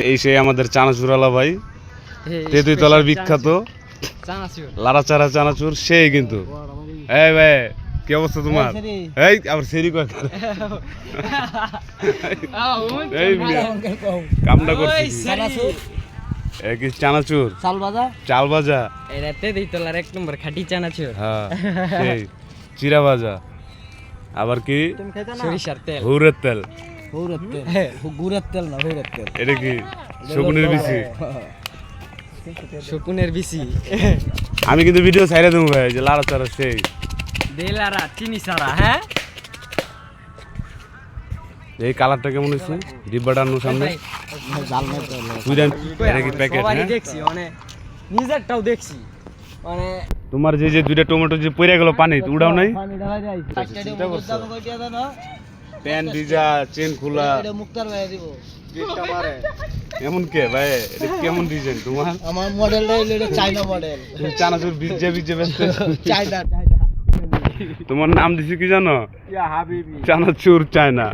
এই সেই আমাদের চানাচুরালা ভাই, তেঁতুলতলার বিখ্যাত লাড়াচাড়া চানাচুর সেই কিন্তু। এই ভাই কি অবস্থা তোমার? এই আবার সেরি কয় এই কামটা করছি কি চানাচুর চাল ভাজা তেঁতুলতলার 1 নম্বর খাঁটি চানাচুর। হ্যাঁ সেই চিরা ভাজা, আবার কি সরিষার তেল, হুরের তেল। গুড়ের তেল না, হুড়ের তেল। এটা কি শকুনের বিচি? শকুনের বিচি। আমি কিন্তু ভিডিও ছাইড়া দেবো ভাই, যে লাড়াচাড়া সেই দেলারা চিনি সারা। হ্যাঁ এই কালারটা কেমন হয়েছে ডিব্বাটা আনোর সামনে? এটা কি প্যাকেট? হ্যাঁ দেখছি মানে নিজেরটাও দেখছি মানে তোমার যে দুইটা টমেটো যে পড়ে গেল পানি উড়াও নাই? প্যান ভিজা, চেন খোলা, এমন কে ভাই? এটা কেমন ডিজাইন তোমার? আমার মডেলটা এটা চায়না মডেল। চানাচুর ভিজে ভিজে ব্যস্ত চায়না। তোমার নাম দিছি কি জানো? চানাচুর চায়না।